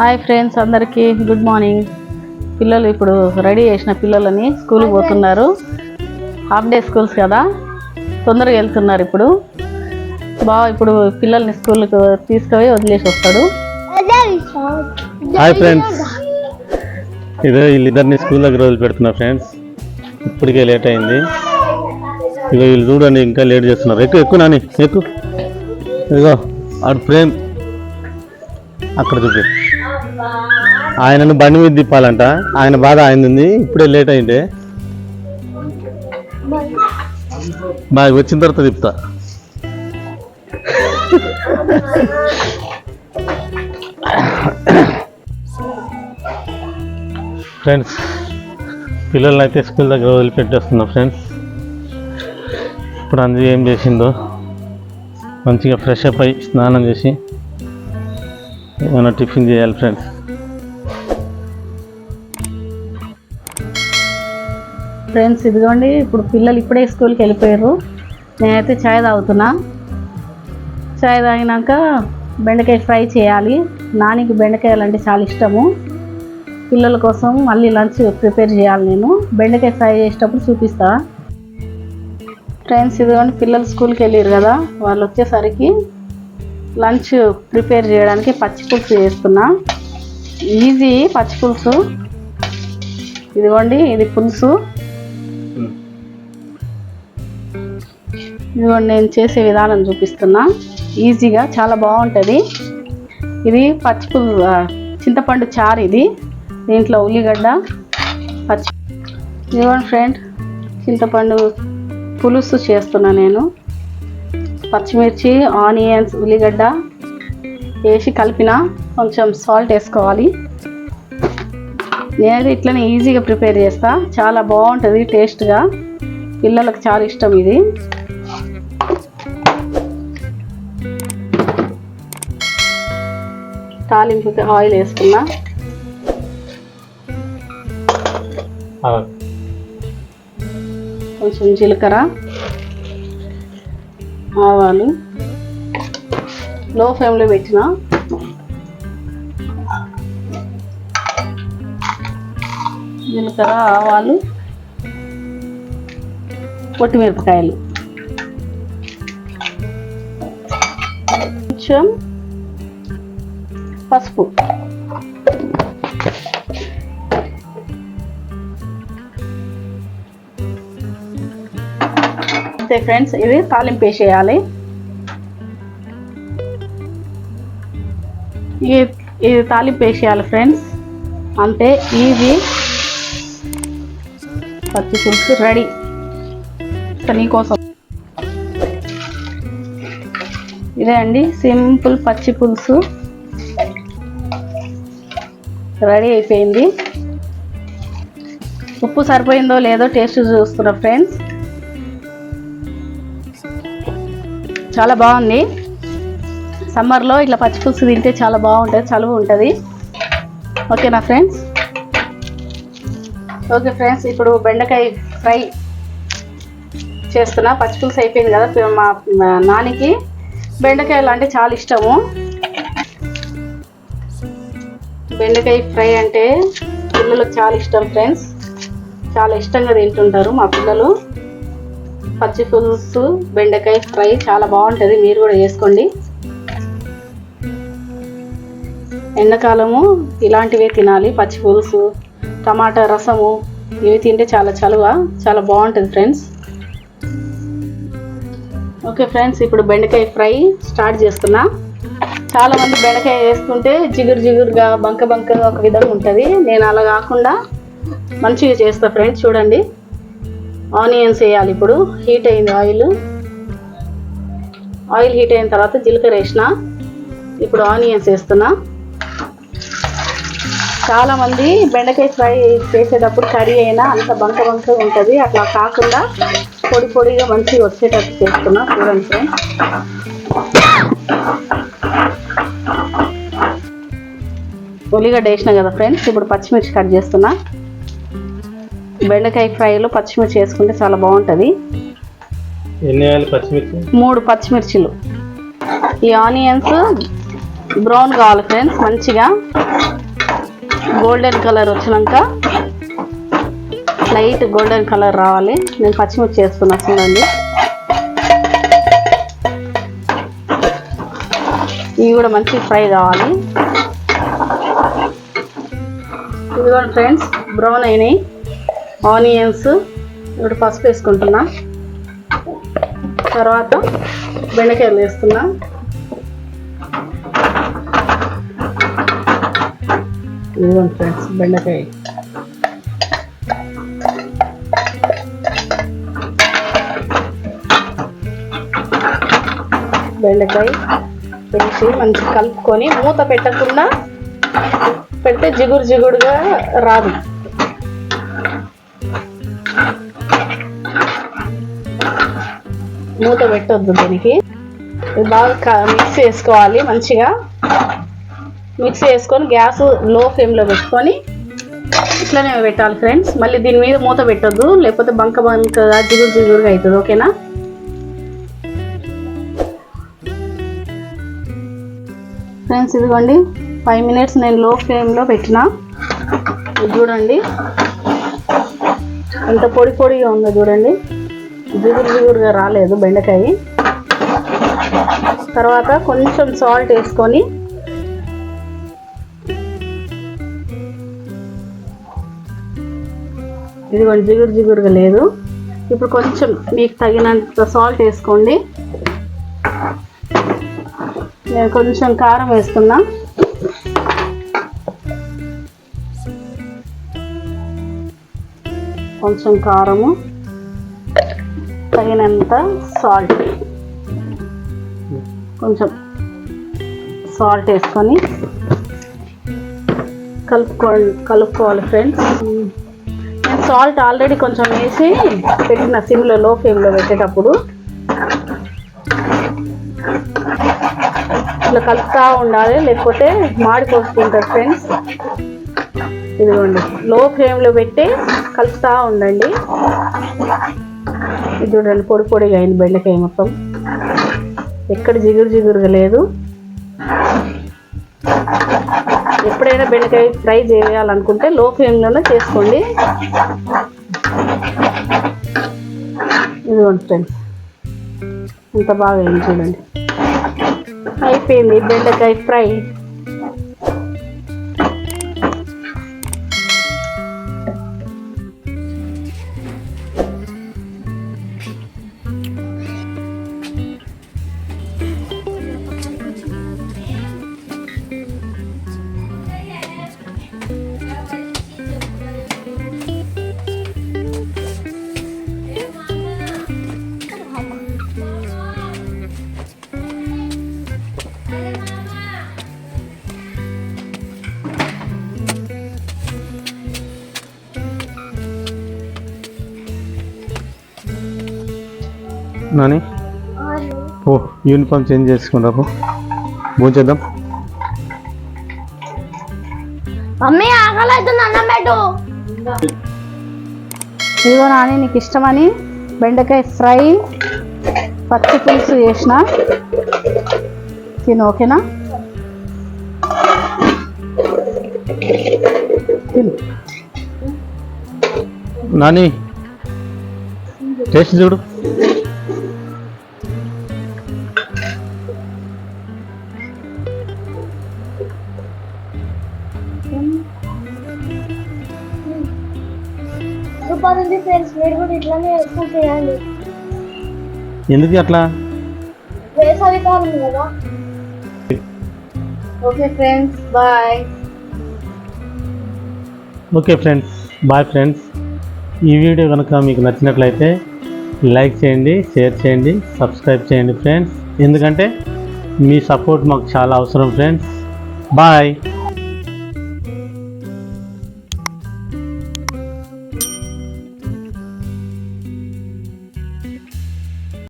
Hi friends, అందరికీ good morning. పిల్లలు ఇప్పుడు రెడీ చేసిన పిల్లలని స్కూల్కి పోతున్నారు. హాఫ్ డే స్కూల్స్ కదా, తొందరగా వెళ్తున్నారు. ఇప్పుడు పిల్లల్ని స్కూల్కి తీసుకుపోయి వదిలేసి వస్తాడు. హాయ్ ఫ్రెండ్స్, ఇదే వీళ్ళిద్దరిని స్కూల్ దగ్గర వదిలి పెడుతున్నా ఫ్రెండ్స్. ఇప్పటికే లేట్ అయింది. ఇక వీళ్ళు చూడండి, ఇంకా లేట్ చేస్తున్నారు. ఎక్కువ నాని ఎక్కువ. ఇదిగో ఆడు ప్రేమ్ అక్కడ చూపి. ఆయనను బండి మీద తిప్పాలంట. ఆయన బాధ ఆయనది. ఇప్పుడే లేట్ అయిందే. బాగా వచ్చిన తర్వాత తిప్పుతా. ఫ్రెండ్స్, పిల్లల్ని అయితే స్కూల్ దగ్గర వదిలిపెట్టేస్తున్నా ఫ్రెండ్స్. ఇప్పుడు అంది ఏం చేసిందో మంచిగా ఫ్రెష్ అప్ అయ్యి స్నానం చేసి ఏమైనా టిఫిన్ చేయాలి ఫ్రెండ్స్. ఫ్రెండ్స్ ఇదిగోండి, ఇప్పుడు పిల్లలు ఇప్పుడే స్కూల్కి వెళ్ళిపోయారు. నేనైతే చాయ్ తాగుతున్నా. చాయ్ తాగినాక బెండకాయ ఫ్రై చేయాలి. నానికి బెండకాయలు అంటే చాలా ఇష్టము. పిల్లల కోసం మళ్ళీ లంచ్ ప్రిపేర్ చేయాలి. నేను బెండకాయ ఫ్రై చేసేటప్పుడు చూపిస్తా. ఫ్రెండ్స్ ఇదిగోండి, పిల్లలు స్కూల్కి వెళ్ళారు కదా, వాళ్ళు వచ్చేసరికి లంచ్ ప్రిపేర్ చేయడానికి పచ్చిపులుసు చేస్తున్నా. ఈజీ పచ్చిపులుసు. ఇదిగోండి, ఇది పులుసు. ఇదిగోండి, నేను చేసే విధానం చూపిస్తున్నా. ఈజీగా చాలా బాగుంటుంది. ఇది చింతపండు చారు. ఇది దీంట్లో ఉల్లిగడ్డ ఇదిగోండి ఫ్రెండ్, చింతపండు పులుసు చేస్తున్నా నేను. పచ్చిమిర్చి, ఆనియన్స్, ఉల్లిగడ్డ వేసి కలిపిన. కొంచెం సాల్ట్ వేసుకోవాలి. నేనైతే ఇట్లనే ఈజీగా ప్రిపేర్ చేస్తా. చాలా బాగుంటుంది టేస్ట్గా. పిల్లలకు చాలా ఇష్టం ఇది. తాలింపుకి ఆయిల్ వేసుకున్నా. కొంచెం జీలకర్ర, ఆవాలు లో ఫ్లేమ్లో పెట్టిన. జీలకర్ర, ఆవాలు, పొట్టిమిరపకాయలు, కొంచెం పసుపు. అంతే ఫ్రెండ్స్, ఇది తాలింపు వేసేయాలి. ఇది తాలింపు వేసేయాలి ఫ్రెండ్స్. అంతే, ఈజీ పచ్చి పులుసు రెడీ నీకోసం. ఇదే అండి సింపుల్ పచ్చి పులుసు రెడీ అయిపోయింది. ఉప్పు సరిపోయిందో లేదో టేస్ట్ చూస్తున్నా ఫ్రెండ్స్. చాలా బాగుంది. సమ్మర్లో ఇట్లా పచ్చి పులుసు తింటే చాలా బాగుంటుంది, చలువ ఉంటుంది. ఓకేనా ఫ్రెండ్స్? ఓకే ఫ్రెండ్స్, ఇప్పుడు బెండకాయ ఫ్రై చేస్తున్నా. పచ్చి పులుసు అయిపోయింది కదా, మా నానికి బెండకాయలు అంటే చాలా ఇష్టము. బెండకాయ ఫ్రై అంటే పిల్లలకు చాలా ఇష్టం ఫ్రెండ్స్. చాలా ఇష్టంగా తింటుంటారు మా పిల్లలు. పచ్చి పులుసు బెండకాయ ఫ్రై చాలా బాగుంటుంది. మీరు కూడా చేసుకోండి. ఎండాకాలము ఇలాంటివే తినాలి. పచ్చి పులుసు, టమాటా రసము ఇవి తింటే చాలా చలువ, చాలా బాగుంటుంది ఫ్రెండ్స్. ఓకే ఫ్రెండ్స్, ఇప్పుడు బెండకాయ ఫ్రై స్టార్ట్ చేస్తున్నా. చాలామంది బెండకాయ వేసుకుంటే జిగురుగా బంకగా ఒక విధంగా ఉంటుంది. నేను అలా కాకుండా మంచిగా చేస్తా ఫ్రెండ్స్. చూడండి, ఆనియన్స్ వేయాలి. ఇప్పుడు హీట్ అయింది ఆయిల్ హీట్ అయిన తర్వాత జీలకర్ర వేసిన. ఇప్పుడు ఆనియన్స్ వేస్తున్నా. చాలామంది బెండకాయ ఫ్రై చేసేటప్పుడు కర్రీ అయినా అంత బంక ఉంటుంది. అట్లా కాకుండా పొడిగా మంచిగా వచ్చేటట్టు చేస్తున్నా. చూడండి ఫ్రెండ్స్. ఉల్లిగడ్డ వేసిన కదా ఫ్రెండ్స్. ఇప్పుడు పచ్చిమిర్చి కట్ చేస్తున్నా. బెండకాయ ఫ్రైలో పచ్చిమిర్చి వేసుకుంటే చాలా బాగుంటుంది. 3 పచ్చిమిర్చి. ఈ ఆనియన్స్ బ్రౌన్ కావాలి ఫ్రెండ్స్, మంచిగా గోల్డెన్ కలర్ వచ్చినాక లైట్ గోల్డెన్ కలర్ రావాలి. నేను పచ్చిమిర్చి వేస్తున్నా చూడండి. ఇవి కూడా మంచి ఫ్రై కావాలి. ఇవి కూడా ఫ్రెండ్స్ బ్రౌన్ అయినాయి. ఆనియన్స్ ఇప్పుడు పసుపు వేసుకుంటున్నా. తర్వాత బెండకాయలు వేస్తున్నా. ఇదిగోండి ఫ్రెండ్స్ బెండకాయ. బెండకాయ వేసి మంచిగా కలుపుకొని మూత పెట్టకుండా పెడితే జిగురు జిగురుగా రాదు. మూత పెట్టొద్దు దీనికి. ఇది బాగా మిక్స్ చేసుకోవాలి. మంచిగా మిక్స్ చేసుకొని గ్యాస్ లో ఫ్లేమ్లో పెట్టుకొని ఇట్లనే పెట్టాలి ఫ్రెండ్స్. మళ్ళీ దీని మీద మూత పెట్టొద్దు, లేకపోతే బంక బంకగా జిగురు జిగురుగా అవుతుంది. ఓకేనా? ఫ్రెండ్స్ ఇదిగోండి 5 minutes నేను లో ఫ్లేమ్లో పెట్టిన. ఇది చూడండి ఎంత పొడి పొడిగా ఉందో చూడండి. జిగురు జిగురుగా రాలేదు బెండకాయ. తర్వాత కొంచెం సాల్ట్ వేసుకొని ఇదిగోండి జిగురు జిగురుగా లేదు. ఇప్పుడు కొంచెం మీకు తగినంత సాల్ట్ వేసుకోండి. నేను కొంచెం కారం వేస్తున్నా. కొంచెం కారము, తగినంత సాల్ట్, కొంచెం సాల్ట్ వేసుకొని కలుపుకోవాలి ఫ్రెండ్స్. నేను సాల్ట్ ఆల్రెడీ కొంచెం వేసి పెట్టిన సిమ్లో లో ఫ్లేమ్లో పెట్టేటప్పుడు. ఇట్లా కలుపుతూ ఉండాలి, లేకపోతే మాడిపోతుంటారు ఫ్రెండ్స్. ఇదిగోండి లో ఫ్లేమ్లో పెట్టి కలుపుతూ ఉండండి. ఇది చూడండి పొడి పొడిగా అయింది బెండకాయ మొత్తం, ఎక్కడ జిగురు జిగురుగా లేదు. ఎప్పుడైనా బెండకాయ ఫ్రై చేయాలనుకుంటే లో ఫ్లేమ్లోనే చేసుకోండి. ఇదిగోండి ఫ్రెండ్స్ ఎంత బాగా అయింది చూడండి. అయిపోయింది బెండకాయ ఫ్రై. నాని ఓ యూనిఫామ్ చేంజ్ చేసుకుంటా భోంచేద్దాం. మమ్మీ ఆకలి అవుతుంది, అన్నం పెట్టు. ఇదిగో నాని నీకు ఇష్టమని బెండకాయ ఫ్రై పచ్చి పులుసు చేసిన, తిను. ఓకేనా? తిను నాని, టేస్ట్ చూడు. సూపర్ ఉంది ఫ్రెండ్స్. మీరు కూడా ఇట్లానే ఎక్కువ చేయండి. ఎందుకు అట్లా? వేసవి కాలం కదా. Okay friends bye. Okay friends bye friends. ఈ వీడియో కనుక మీకు నచ్చినట్లయితే లైక్ చేయండి, షేర్ చేయండి, సబ్స్క్రైబ్ చేయండి ఫ్రెండ్స్. ఎందుకంటే మీ సపోర్ట్ మాకు చాలా అవసరం ఫ్రెండ్స్. బాయ్.